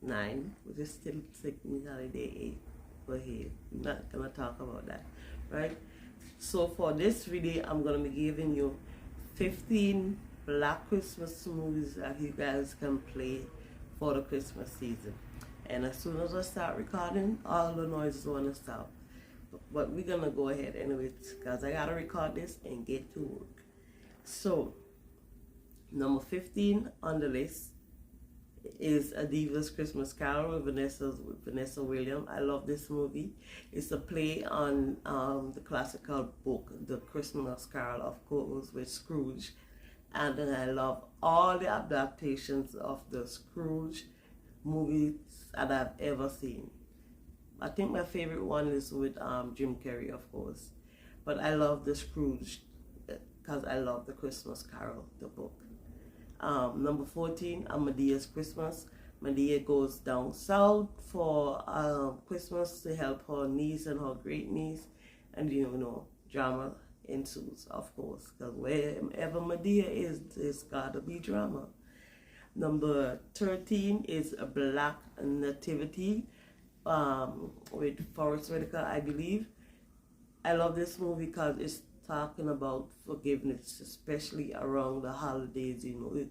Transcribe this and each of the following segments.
9, which is still technically day 8. But hey, I'm not gonna talk about that, right? So for this video, I'm gonna be giving you 15 Black Christmas movies that you guys can play for the Christmas season. And as soon as I start recording, all the noises wanna stop. But we're gonna go ahead anyways, because I gotta record this and get to work. So number 15 on the list is A Diva's Christmas Carol with Vanessa Williams. I love this movie. It's a play on the classical book, The Christmas Carol, of course, with Scrooge. And I love all the adaptations of the Scrooge movies that I've ever seen. I think my favorite one is with Jim Carrey, of course. But I love the Scrooge because I love the Christmas Carol, the book. Number 14, A Medea's Christmas. Medea goes down south for Christmas to help her niece and her great niece. And drama ensues, of course, because wherever Medea is, there's gotta be drama. Number 13 is A Black Nativity with Forest Whitaker, I believe. I love this movie because it's talking about forgiveness, especially around the holidays. You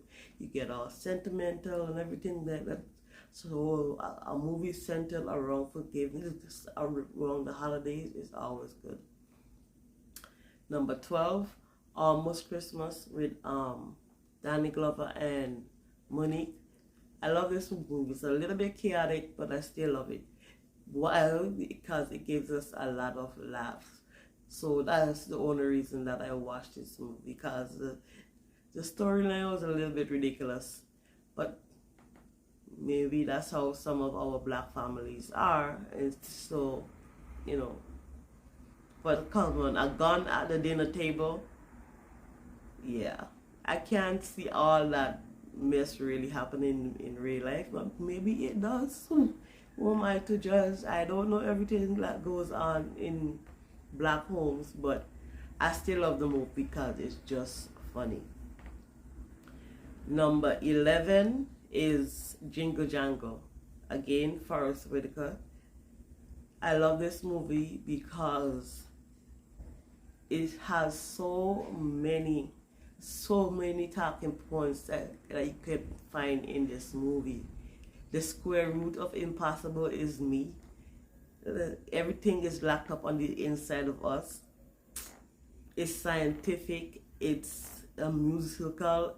get all sentimental and everything like that. So a movie centered around forgiveness around the holidays is always good. Number 12, Almost Christmas with Danny Glover and Monique. I love this movie. It's a little bit chaotic, but I still love it. Why? Because it gives us a lot of laughs. So that's the only reason that I watched this movie, because the storyline was a little bit ridiculous. But maybe that's how some of our Black families are. And so, but come on, a gun at the dinner table? Yeah. I can't see all that mess really happening in real life, but maybe it does. Who am I to judge? I don't know everything that goes on in Black homes, but I still love the movie because it's just funny. Number 11 is Jingle Jangle. Again, Forest Whitaker. I love this movie because it has so many talking points that you can find in this movie. The square root of impossible is me. Everything is locked up on the inside of us. It's scientific. It's a musical.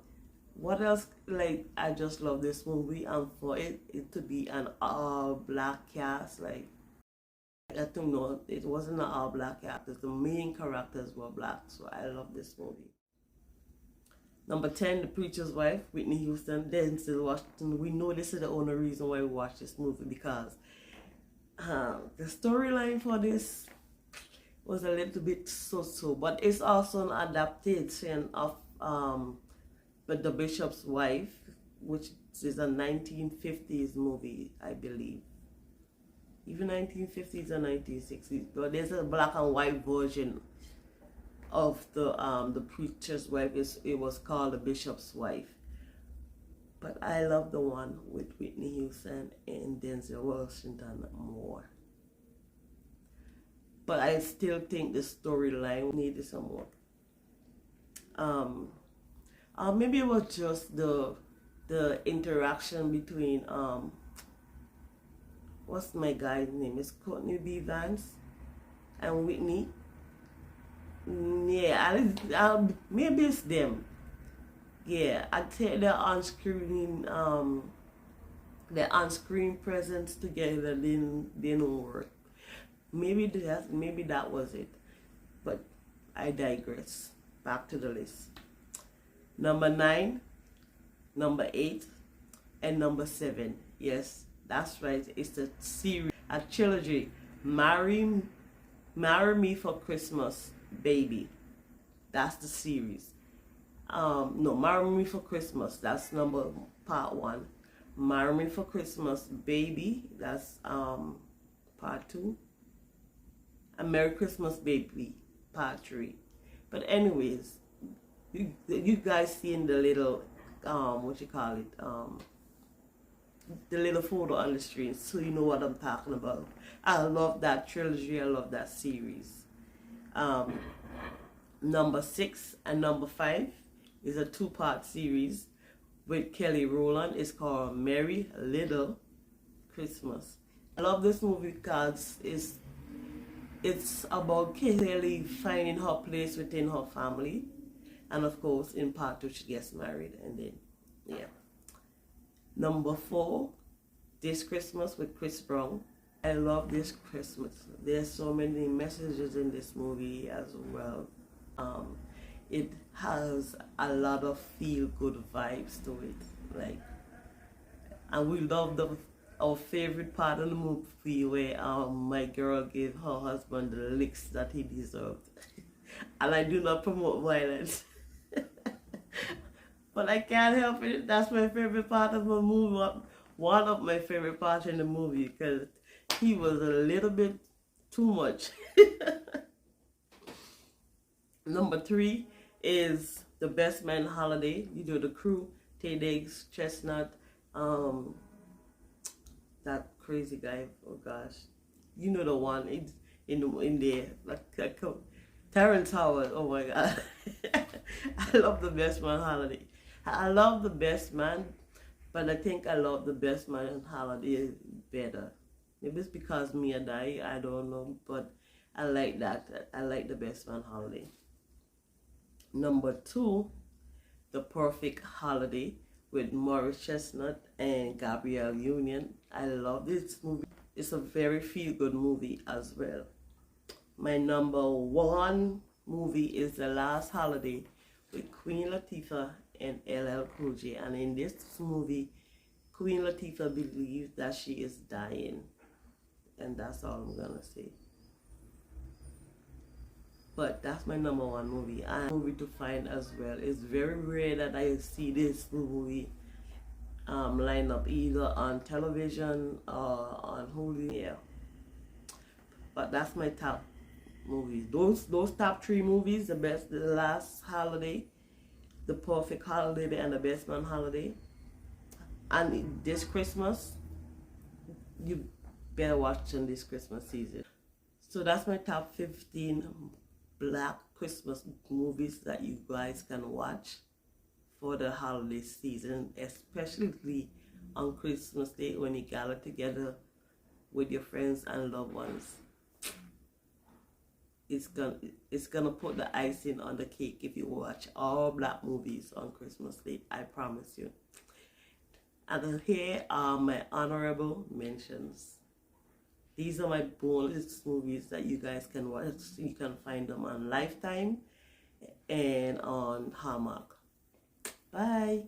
What else? Like, I just love this movie, and for it to be an all-black cast, like, I don't know, it wasn't an all-black cast. The main characters were black, so I love this movie. Number 10, The Preacher's Wife, Whitney Houston, Denzel Washington. We know this is the only reason why we watch this movie, because the storyline for this was a little bit so-so, but it's also an adaptation of The Bishop's Wife, which is a 1950s movie, I believe. Even 1950s or 1960s. But there's a black and white version of the Preacher's Wife. It was called The Bishop's Wife. But I love the one with Whitney Houston and Denzel Washington more. But I still think the storyline needed some work. Maybe it was just the interaction between what's my guy's name? It's Courtney B. Vance and Whitney. Yeah, maybe it's them. Yeah, I take their on-screen presence together didn't work. Maybe that was it. But I digress. Back to the list. Number 9, number 8, and number 7. Yes, that's right. It's a series, a trilogy. Marry Me for Christmas, Baby. That's the series. No, Marry Me for Christmas. That's part 1. Marry Me for Christmas, Baby. That's part 2. And Merry Christmas, Baby, part 3. But anyways, you guys seen the little the little photo on the screen so you know what I'm talking about. I love that trilogy. I love that series. Number 6 and number 5 is a 2-part series with Kelly Rowland. It's called Merry Little Christmas. I love this movie because it's about Kelly finding her place within her family, and of course in part 2 she gets married, and then yeah. Number 4, This Christmas with Chris Brown. I love This Christmas. There's so many messages in this movie as well. It has a lot of feel-good vibes to it, like, and we love our favorite part of the movie where my girl gave her husband the licks that he deserved. And I do not promote violence. But I can't help it. That's my favorite part of the movie. One of my favorite parts in the movie, because he was a little bit too much. Number 3 is The Best Man Holiday. You do the crew, Tay Diggs, Chestnut, that crazy guy. Oh gosh, you know the one in there, like Terrence Howard. Oh my god. I love The Best Man Holiday. I love The Best Man, but I think I love The Best Man Holiday better. Maybe it's because me and I don't know, but I like that. I like The Best Man Holiday. Number 2, The Perfect Holiday with Morris Chestnut and Gabrielle Union. I love this movie. It's a very feel-good movie as well. My number 1 movie is The Last Holiday with Queen Latifah and LL Cool J. And in this movie, Queen Latifah believes that she is dying. And that's all I'm gonna say. But that's my number 1 movie. And movie to find as well. It's very rare that I see this movie line up either on television or on Hulu. Yeah. But that's my top movies. Those top 3 movies, The Last Holiday, The Perfect Holiday, and The Best Man Holiday. And this Christmas, you better watch in this Christmas season. So that's my top 15 Black Christmas movies that you guys can watch for the holiday season, especially on Christmas Day when you gather together with your friends and loved ones. It's gonna put the icing on the cake if you watch all Black movies on Christmas Day. I promise you. And here are my honorable mentions. These are my bonus movies that you guys can watch. You can find them on Lifetime and on Hallmark. Bye.